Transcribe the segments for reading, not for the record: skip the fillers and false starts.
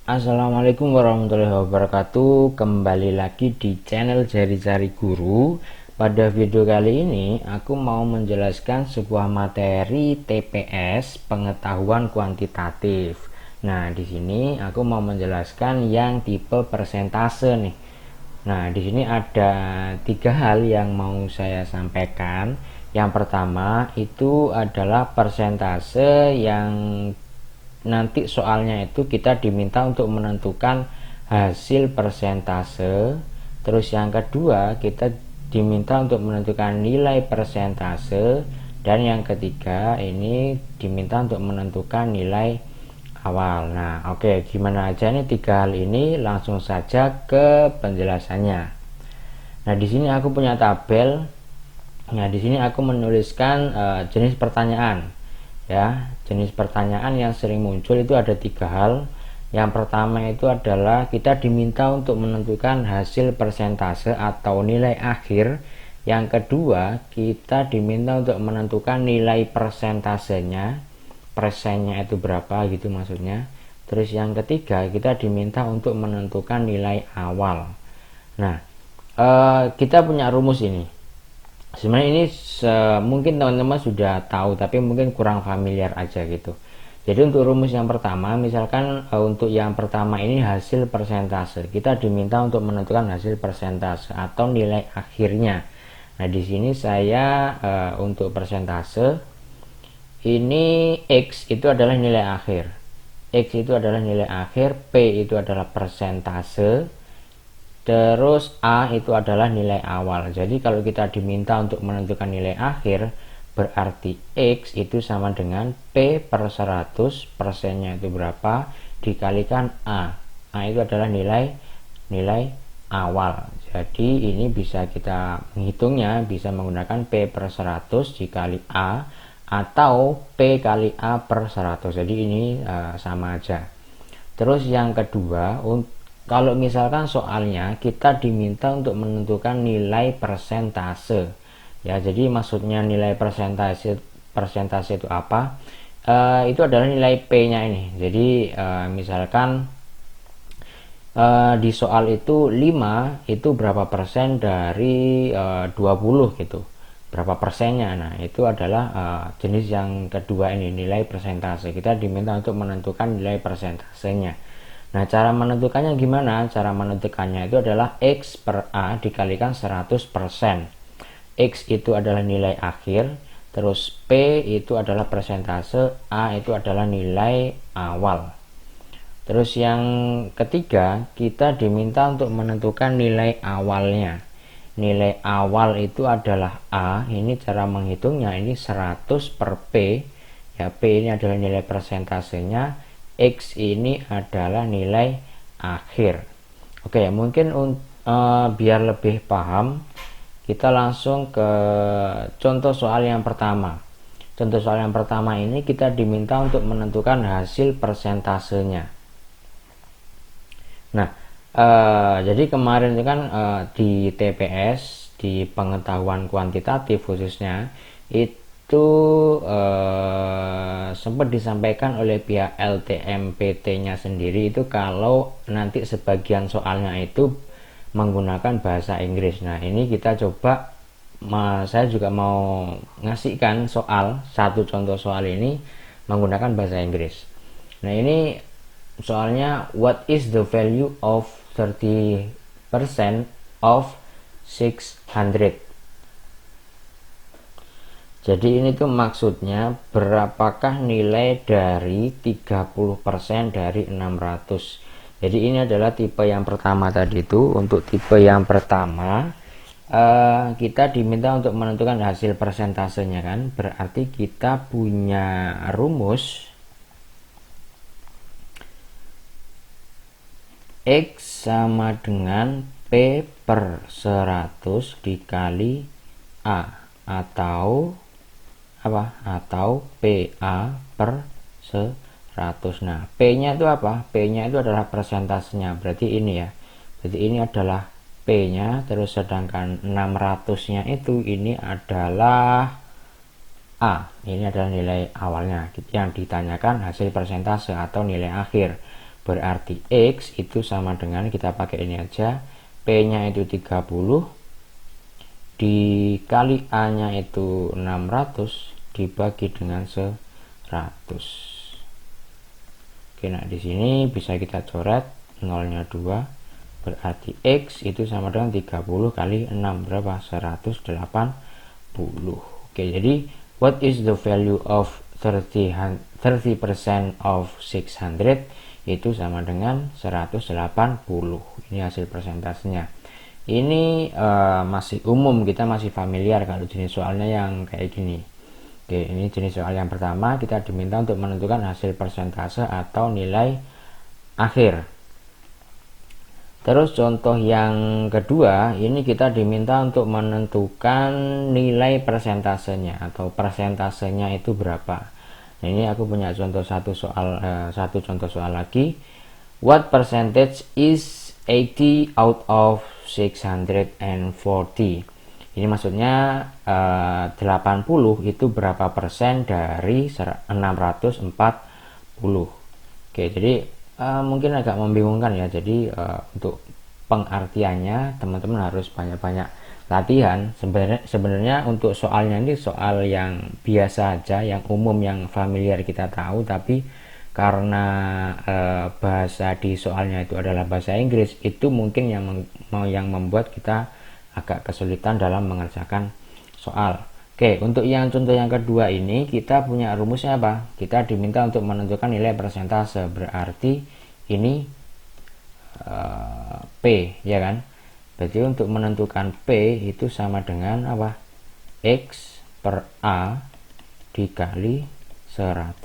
Assalamualaikum warahmatullahi wabarakatuh. Kembali lagi di channel Jari-Jari Guru. Pada video kali ini aku mau menjelaskan sebuah materi TPS, pengetahuan kuantitatif. Nah, di sini aku mau menjelaskan yang tipe persentase nih. Nah, di sini ada 3 hal yang mau saya sampaikan. Yang pertama itu adalah persentase yang nanti soalnya itu kita diminta untuk menentukan hasil persentase. Terus yang kedua kita diminta untuk menentukan nilai persentase, dan yang ketiga ini diminta untuk menentukan nilai awal. Nah, oke, gimana aja nih 3 hal ini, langsung saja ke penjelasannya. Nah, di sini aku punya tabel. Nah, di sini aku menuliskan jenis pertanyaan. Ya, jenis pertanyaan yang sering muncul itu ada 3 hal. Yang pertama itu adalah kita diminta untuk menentukan hasil persentase atau nilai akhir. Yang kedua, kita diminta untuk menentukan nilai persentasenya, persennya itu berapa gitu maksudnya. Terus yang ketiga, kita diminta untuk menentukan nilai awal. Nah, kita punya rumus ini. Sebenarnya ini mungkin teman-teman sudah tahu, tapi mungkin kurang familiar aja gitu. Jadi untuk rumus yang pertama, misalkan untuk yang pertama ini hasil persentase, kita diminta untuk menentukan hasil persentase atau nilai akhirnya. Nah, di sini saya untuk persentase ini X itu adalah nilai akhir. X itu adalah nilai akhir, P itu adalah persentase, terus A itu adalah nilai awal. Jadi kalau kita diminta untuk menentukan nilai akhir, berarti X itu sama dengan P per 100, persennya itu berapa, dikalikan A. A itu adalah nilai awal. Jadi ini bisa kita menghitungnya, bisa menggunakan P per 100 dikali A, atau P kali A per 100. Jadi ini sama aja. Terus yang kedua, kalau misalkan soalnya kita diminta untuk menentukan nilai persentase, ya, jadi maksudnya nilai persentase itu apa? Itu adalah nilai P-nya ini. Jadi misalkan di soal itu 5 itu berapa persen dari 20 gitu, berapa persennya. Nah, itu adalah jenis yang kedua ini, nilai persentase. Kita diminta untuk menentukan nilai persentasenya. Nah, cara menentukannya gimana? Cara menentukannya itu adalah X per A dikalikan 100%. X itu adalah nilai akhir, terus P itu adalah persentase, A itu adalah nilai awal. Terus yang ketiga, kita diminta untuk menentukan nilai awalnya. Nilai awal itu adalah A, ini cara menghitungnya ini 100 per P. Ya, P ini adalah nilai persentasenya, X ini adalah nilai akhir. Oke, mungkin biar lebih paham, kita langsung ke contoh soal yang pertama. Contoh soal yang pertama ini kita diminta untuk menentukan hasil persentasenya. Nah, jadi kemarin itu kan di TPS, di pengetahuan kuantitatif khususnya, itu sempat disampaikan oleh pihak LTMPT-nya sendiri itu kalau nanti sebagian soalnya itu menggunakan bahasa Inggris. Nah, ini kita coba, saya juga mau ngasihkan satu contoh soal ini menggunakan bahasa Inggris. Nah, ini soalnya what is the value of 30% of 600. Jadi ini tuh maksudnya berapakah nilai dari 30% dari 600. Jadi ini adalah tipe yang pertama tadi itu. Untuk tipe yang pertama kita diminta untuk menentukan hasil persentasenya kan. Berarti kita punya rumus X sama dengan P per 100 dikali A, atau apa? Atau PA per 100. Nah, P-nya itu apa? P-nya itu adalah persentasenya. Berarti ini ya. Berarti ini adalah P-nya, terus sedangkan 600-nya itu ini adalah A. Ini adalah nilai awalnya. Yang ditanyakan hasil persentase atau nilai akhir. berarti X itu sama dengan, kita pakai ini aja, P nya itu 30 dikali A nya itu 600 dibagi dengan 100. Oke, nah di sini bisa kita coret, nolnya 2, berarti X itu sama dengan 30 kali 6 berapa? 180. Oke, jadi what is the value of 30% of 600? Itu sama dengan 180. Ini hasil persentasenya. Ini masih umum, kita masih familiar kalau jenis soalnya yang kayak gini. Oke, ini jenis soal yang pertama, kita diminta untuk menentukan hasil persentase atau nilai akhir. Terus contoh yang kedua, ini kita diminta untuk menentukan nilai persentasenya atau persentasenya itu berapa. Nah, ini aku punya contoh satu contoh soal lagi. What percentage is 80 out of 640? Ini maksudnya 80 itu berapa persen dari 640. Oke, jadi mungkin agak membingungkan ya. Jadi untuk pengartiannya teman-teman harus banyak-banyak latihan. Sebenarnya untuk soalnya ini soal yang biasa aja, yang umum, yang familiar kita tahu, tapi karena bahasa di soalnya itu adalah bahasa Inggris, itu mungkin yang membuat kita agak kesulitan dalam mengerjakan soal. Oke, untuk yang contoh yang kedua ini kita punya rumusnya apa? Kita diminta untuk menentukan nilai persentase, berarti ini P, ya kan? Berarti untuk menentukan P itu sama dengan apa? X per A dikali 100%.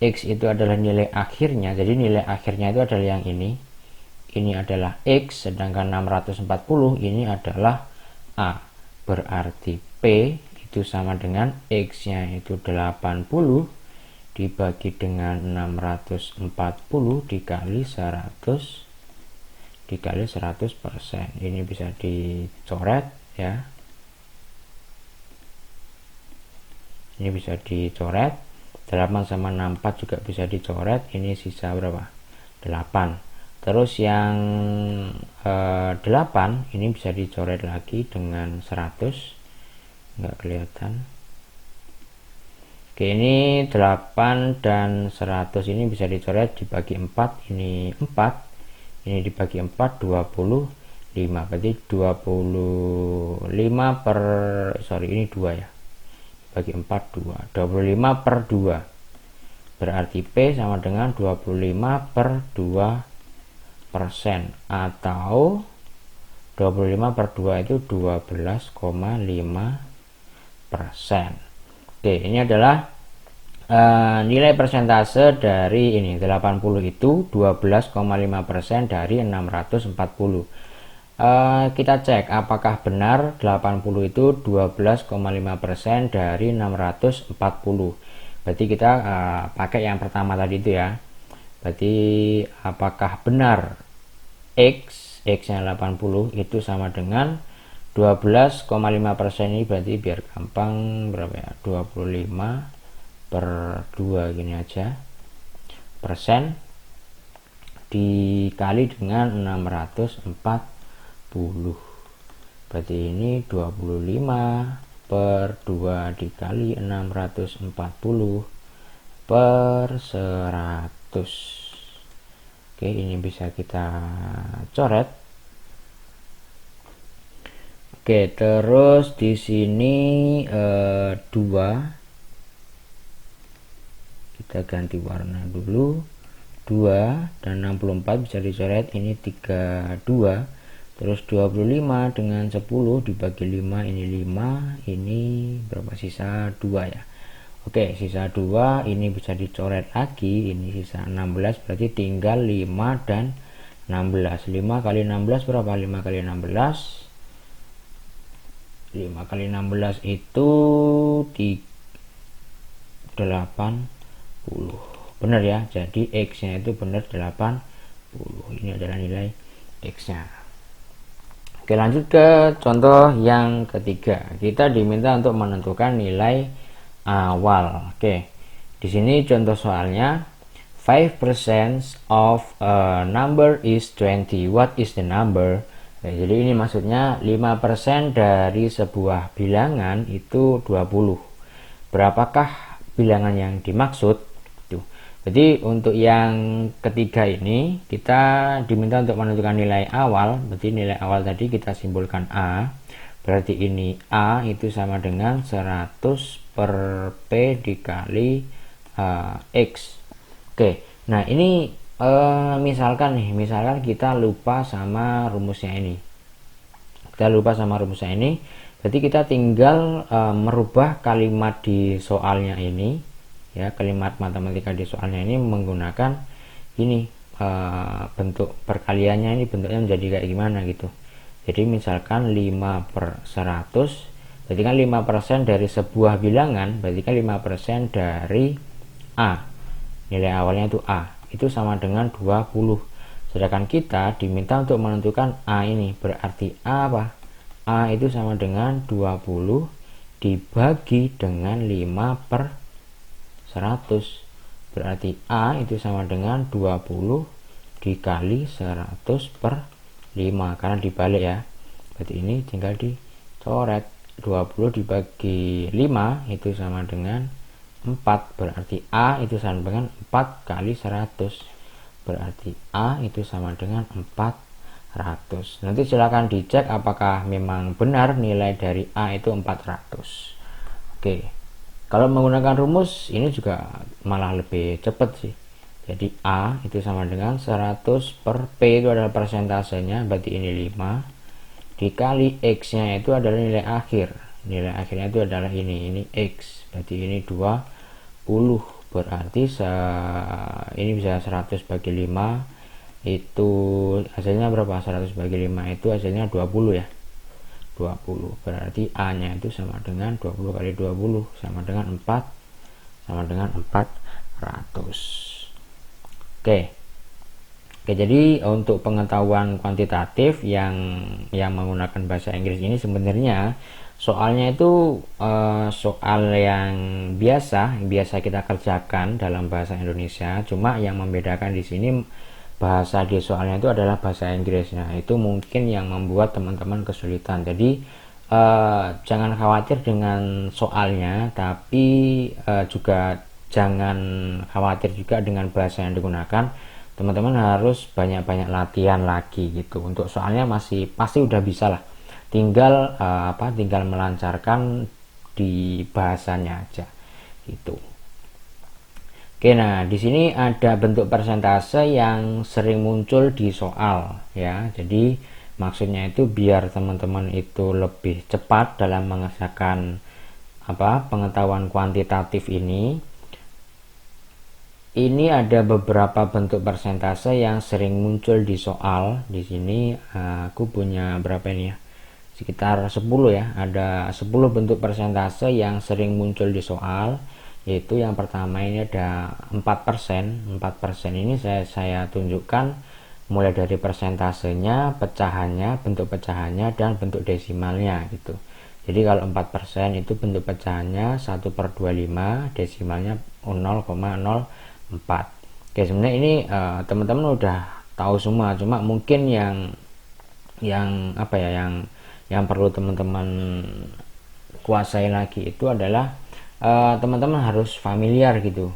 X itu adalah nilai akhirnya, jadi nilai akhirnya itu adalah yang ini adalah X, sedangkan 640 ini adalah A. Berarti P itu sama dengan X nya itu 80 dibagi dengan 640 dikali 100 dikali 100%. Ini bisa dicoret ya. Ini bisa dicoret. 8 sama 64 juga bisa dicoret. Ini sisa berapa? 8. Terus yang 8 ini bisa dicoret lagi dengan 100, nggak kelihatan. Oke, ini 8 dan 100 ini bisa dicoret dibagi 4. Ini 4, ini dibagi 4 25, berarti 25 per, sorry ini 2 ya, bagi 4 2, 25 per 2, berarti P sama dengan 25 per 2 persen, atau 25 per 2 itu 12,5%. Oke, ini adalah nilai persentase dari ini 80 itu 12,5% dari 640. Kita cek apakah benar 80 itu 12,5% dari 640. Berarti kita pakai yang pertama tadi itu ya. Berarti apakah benar X nya 80 itu sama dengan 12,5%. Ini berarti biar gampang berapa ya, 25 per 2 gini aja persen dikali dengan 640. Berarti ini 25 per 2 dikali 640 per 100. Oke, ini bisa kita coret. Oke, terus di sini 2 kita ganti warna dulu. 2 dan 64 bisa dicoret. Ini 32. Terus 25 dengan 10 dibagi 5, ini 5, ini berapa, sisa 2 ya. Oke, sisa 2 ini bisa dicoret lagi, ini sisa 16, berarti tinggal 5 dan 16. 5 kali 16 berapa? 5 kali 16, 5 kali 16 itu 80. Benar ya, jadi X nya itu benar 80. Ini adalah nilai X nya. Oke, lanjut ke contoh yang ketiga. Kita diminta untuk menentukan nilai awal. Oke, di sini contoh soalnya 5% of a number is 20. What is the number? Nah, jadi ini maksudnya 5% dari sebuah bilangan itu 20. Berapakah bilangan yang dimaksud? Tuh. Jadi untuk yang ketiga ini kita diminta untuk menentukan nilai awal. Berarti nilai awal tadi kita simbolkan A. Berarti ini A itu sama dengan 100 per P dikali X. Oke, nah ini misalkan kita lupa sama rumusnya ini. Berarti kita tinggal merubah kalimat di soalnya ini, ya, kalimat matematika di soalnya ini menggunakan ini bentuk perkaliannya, ini bentuknya menjadi kayak gimana gitu. Jadi misalkan 5 per 100, berarti kan 5% dari sebuah bilangan, berarti kan 5% dari A. Nilai awalnya itu A, itu sama dengan 20. Sedangkan kita diminta untuk menentukan A ini, berarti A apa? A itu sama dengan 20 dibagi dengan 5 per 100. Berarti A itu sama dengan 20 dikali 100 per 5, karena dibalik ya. Berarti ini tinggal dicoret. 20 dibagi 5 itu sama dengan 4, berarti A itu sama dengan 4 kali 100, berarti A itu sama dengan 400. Nanti silahkan dicek apakah memang benar nilai dari A itu 400. Oke, kalau menggunakan rumus ini juga malah lebih cepat sih. Jadi A itu sama dengan 100 per P itu adalah persentasenya, berarti ini 5 dikali X nya itu adalah nilai akhir. Nilai akhirnya itu adalah ini X, berarti ini 20, berarti ini bisa 100 bagi 5 itu hasilnya berapa? 100 bagi 5 itu hasilnya 20 ya, 20, berarti A nya itu sama dengan 20 kali 20 sama dengan 4, sama dengan 400. Oke, jadi untuk pengetahuan kuantitatif yang menggunakan bahasa Inggris ini sebenarnya soalnya itu soal yang biasa kita kerjakan dalam bahasa Indonesia, cuma yang membedakan di sini bahasa di soalnya itu adalah bahasa Inggrisnya. Itu mungkin yang membuat teman-teman kesulitan. Jadi jangan khawatir dengan soalnya, tapi juga jangan khawatir juga dengan bahasa yang digunakan. Teman-teman harus banyak-banyak latihan lagi gitu. Untuk soalnya pasti udah bisa lah. Tinggal tinggal melancarkan di bahasanya aja gitu. Oke, nah di sini ada bentuk persentase yang sering muncul di soal ya. Jadi maksudnya itu biar teman-teman itu lebih cepat dalam mengerjakan pengetahuan kuantitatif ini. Ini ada beberapa bentuk persentase yang sering muncul di soal. Di sini aku punya berapa ini ya? Sekitar 10 ya. Ada 10 bentuk persentase yang sering muncul di soal. Yaitu yang pertama ini ada 4%. 4% ini saya tunjukkan mulai dari persentasenya, pecahannya, bentuk pecahannya, dan bentuk desimalnya gitu. Jadi kalau 4% itu bentuk pecahannya 1/25, desimalnya 0,04. Oke, sebenarnya ini teman-teman udah tahu semua, cuma mungkin yang perlu teman-teman kuasai lagi itu adalah teman-teman harus familiar gitu.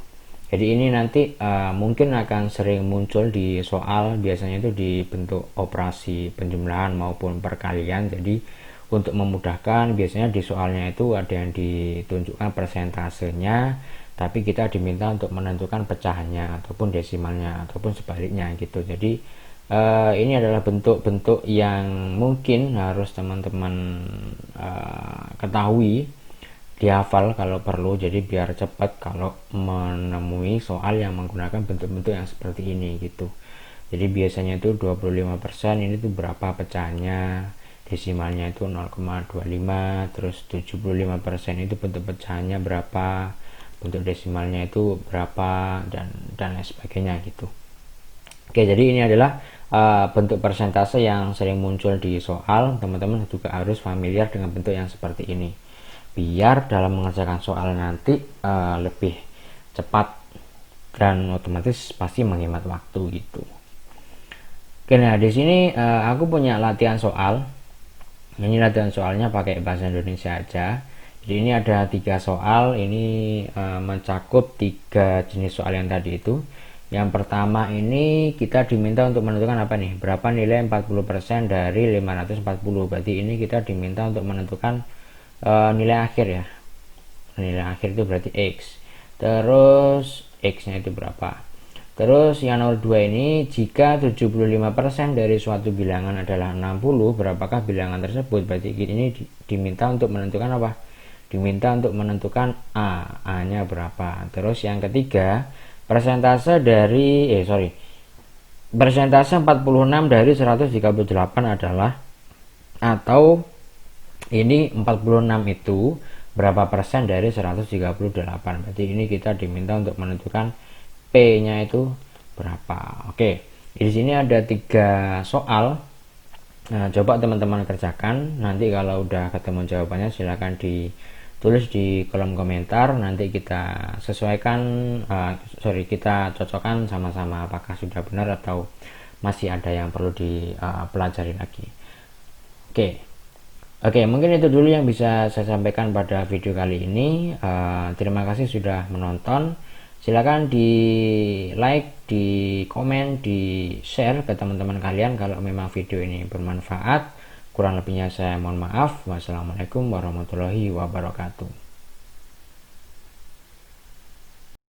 Jadi ini nanti mungkin akan sering muncul di soal, biasanya itu di bentuk operasi penjumlahan maupun perkalian. Jadi untuk memudahkan biasanya di soalnya itu ada yang ditunjukkan persentasenya, tapi kita diminta untuk menentukan pecahannya ataupun desimalnya ataupun sebaliknya gitu. Jadi ini adalah bentuk-bentuk yang mungkin harus teman-teman ketahui, dihafal kalau perlu, jadi biar cepat kalau menemui soal yang menggunakan bentuk-bentuk yang seperti ini gitu. Jadi biasanya itu 25% ini tuh berapa pecahannya, desimalnya itu 0,25, terus 75% itu bentuk pecahannya berapa, bentuk desimalnya itu berapa, dan lain sebagainya gitu. Oke, jadi ini adalah bentuk persentase yang sering muncul di soal. Teman-teman juga harus familiar dengan bentuk yang seperti ini biar dalam mengerjakan soal nanti lebih cepat dan otomatis pasti menghemat waktu gitu. Oke, nah di sini aku punya latihan soal. Ini latihan soalnya pakai bahasa Indonesia aja. Jadi ini ada 3 soal, ini mencakup 3 jenis soal yang tadi itu. Yang pertama ini kita diminta untuk menentukan apa nih? Berapa nilai 40% dari 540. Berarti ini kita diminta untuk menentukan nilai akhir ya. Nilai akhir itu berarti X. Terus X-nya itu berapa? Terus yang nomor 2 ini, jika 75% dari suatu bilangan adalah 60, berapakah bilangan tersebut? Berarti ini diminta untuk menentukan apa? Diminta untuk menentukan A-nya berapa. Terus yang ketiga, persentase 46 dari 138 adalah, atau ini 46 itu berapa persen dari 138. Berarti ini kita diminta untuk menentukan P-nya itu berapa. Oke, di sini ada 3 soal. Nah, coba teman-teman kerjakan. Nanti kalau udah ketemu jawabannya silahkan ditulis di kolom komentar. Nanti kita sesuaikan, kita cocokkan sama-sama apakah sudah benar atau masih ada yang perlu dipelajari lagi. Oke, mungkin itu dulu yang bisa saya sampaikan pada video kali ini. Terima kasih sudah menonton. Silakan di like, di komen, di share ke teman-teman kalian kalau memang video ini bermanfaat. Kurang lebihnya saya mohon maaf. Wassalamualaikum warahmatullahi wabarakatuh.